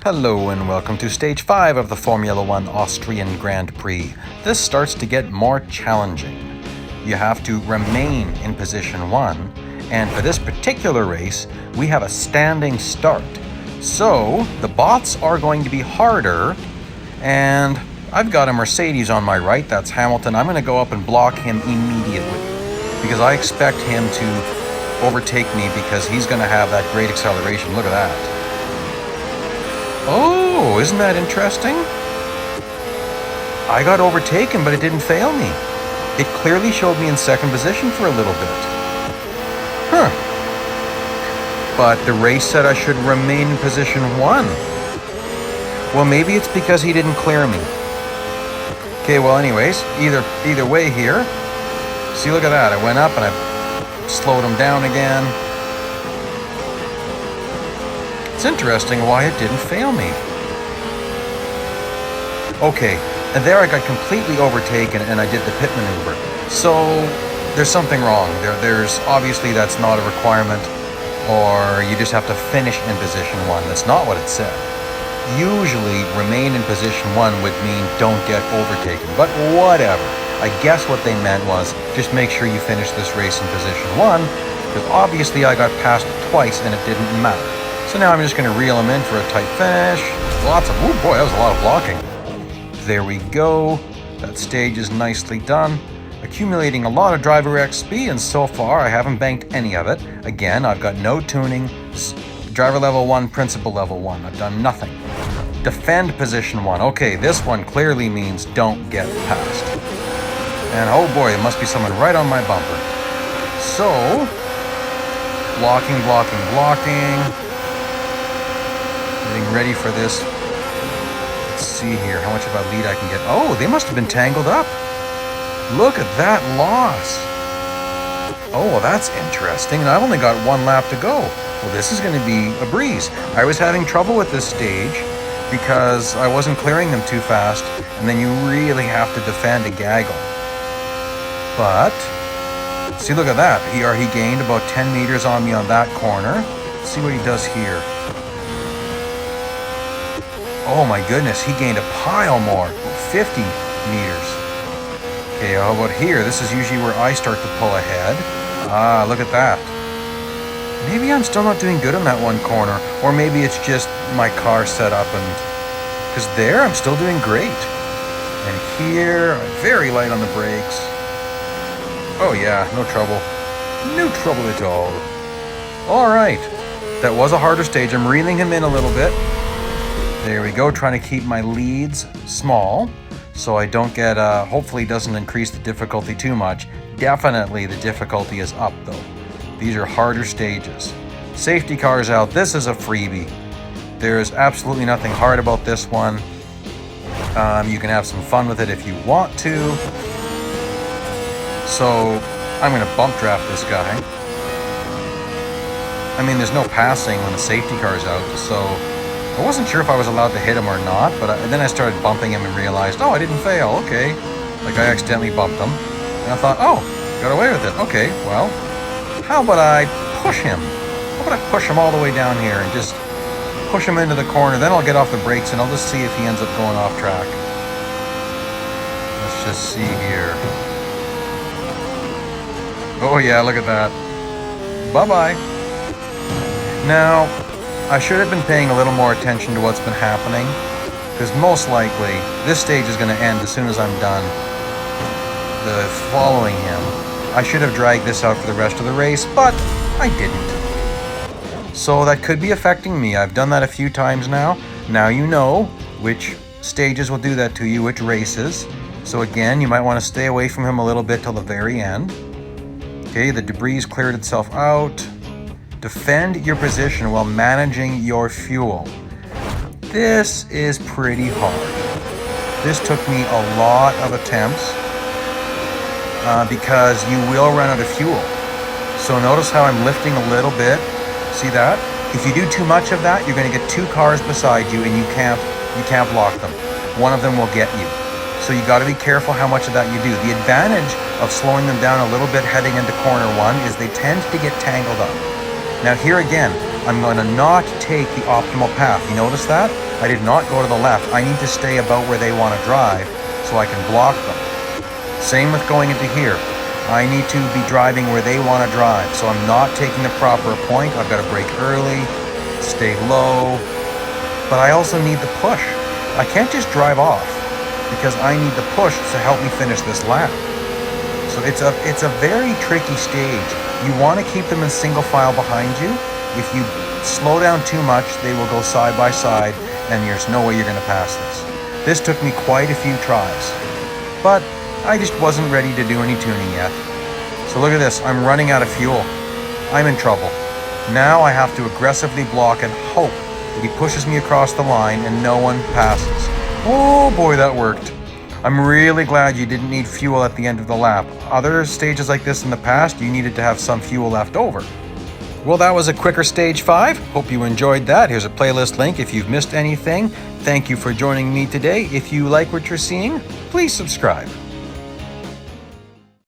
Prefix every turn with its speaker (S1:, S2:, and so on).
S1: Hello and welcome to Stage 5 of the Formula 1 Austrian Grand Prix. This starts to get more challenging. You have to remain in position 1, and for this particular race, we have a standing start. So, the bots are going to be harder, and I've got a Mercedes on my right, that's Hamilton. I'm going to go up and block him immediately, because I expect him to overtake me because he's going to have that great acceleration. Look at that. Oh, isn't that interesting? I got overtaken, but it didn't fail me. It clearly showed me in second position for a little bit. Huh. But the race said I should remain in position 1. Well, maybe it's because he didn't clear me. Okay, well anyways, either way here. See, look at that. I went up and I slowed him down again. It's interesting why it didn't fail me. Okay, and there I got completely overtaken and I did the pit maneuver. So there's something wrong. There's obviously that's not a requirement, or you just have to finish in position 1. That's not what it said. Usually remain in position 1 would mean don't get overtaken, but whatever. I guess what they meant was just make sure you finish this race in position 1, because obviously I got passed twice and it didn't matter. So now I'm just going to reel him in for a tight finish. Lots of, oh boy, that was a lot of blocking. There we go. That stage is nicely done. Accumulating a lot of driver XP, and so far I haven't banked any of it. Again, I've got no tuning. Driver level 1, principal level 1. I've done nothing. Defend position 1. Okay, this one clearly means don't get passed. And oh boy, it must be someone right on my bumper. So, blocking. Getting ready for this. Let's see here, how much of a lead I can get. Oh, they must have been tangled up. Look at that loss. Oh, well, that's interesting. And I've only got one lap to go. Well, this is going to be a breeze. I was having trouble with this stage because I wasn't clearing them too fast, and then you really have to defend a gaggle. But, see, look at that. He gained about 10 meters on me on that corner. Let's see what he does here. Oh my goodness, he gained a pile more, 50 meters. Okay, how about here? This is usually where I start to pull ahead. Ah, look at that. Maybe I'm still not doing good on that one corner, or maybe it's just my car set up and... Because there, I'm still doing great. And here, I'm very light on the brakes. Oh yeah, no trouble. No trouble at all. All right, that was a harder stage. I'm reeling him in a little bit. There we go, trying to keep my leads small so I don't get, hopefully doesn't increase the difficulty too much. Definitely the difficulty is up though. These are harder stages. Safety cars out, this is a freebie. There's absolutely nothing hard about this one. You can have some fun with it if you want to. So I'm gonna bump draft this guy. I mean, there's no passing when the safety car's out, so I wasn't sure if I was allowed to hit him or not, but then I started bumping him and realized, oh, I didn't fail, okay. Like I accidentally bumped him, and I thought, oh, got away with it, okay, well, how about I push him? How about I push him all the way down here and just push him into the corner, then I'll get off the brakes and I'll just see if he ends up going off track. Let's just see here. Oh yeah, look at that. Bye-bye. Now, I should have been paying a little more attention to what's been happening, because most likely this stage is going to end as soon as I'm done following him. I should have dragged this out for the rest of the race, but I didn't. So that could be affecting me. I've done that a few times now. Now you know which stages will do that to you, which races. So again, you might want to stay away from him a little bit till the very end. Okay, the debris cleared itself out. Defend your position while managing your fuel. This is pretty hard. This took me a lot of attempts because you will run out of fuel. So notice how I'm lifting a little bit. See that? If you do too much of that, you're going to get two cars beside you and you can't block them. One of them will get you. So you got to be careful how much of that you do. The advantage of slowing them down a little bit heading into corner 1 is they tend to get tangled up. Now here again, I'm going to not take the optimal path. You notice that? I did not go to the left. I need to stay about where they want to drive so I can block them. Same with going into here. I need to be driving where they want to drive, so I'm not taking the proper point. I've got to brake early, stay low, but I also need the push. I can't just drive off because I need the push to help me finish this lap. So it's a very tricky stage. You want to keep them in single file behind you. If you slow down too much, they will go side by side, and there's no way you're going to pass this. This took me quite a few tries, but I just wasn't ready to do any tuning yet. So look at this, I'm running out of fuel. I'm in trouble. Now I have to aggressively block and hope that he pushes me across the line and no one passes. Oh boy, that worked. I'm really glad you didn't need fuel at the end of the lap. Other stages like this in the past, you needed to have some fuel left over. Well, that was a quicker stage 5. Hope you enjoyed that. Here's a playlist link if you've missed anything. Thank you for joining me today. If you like what you're seeing, please subscribe.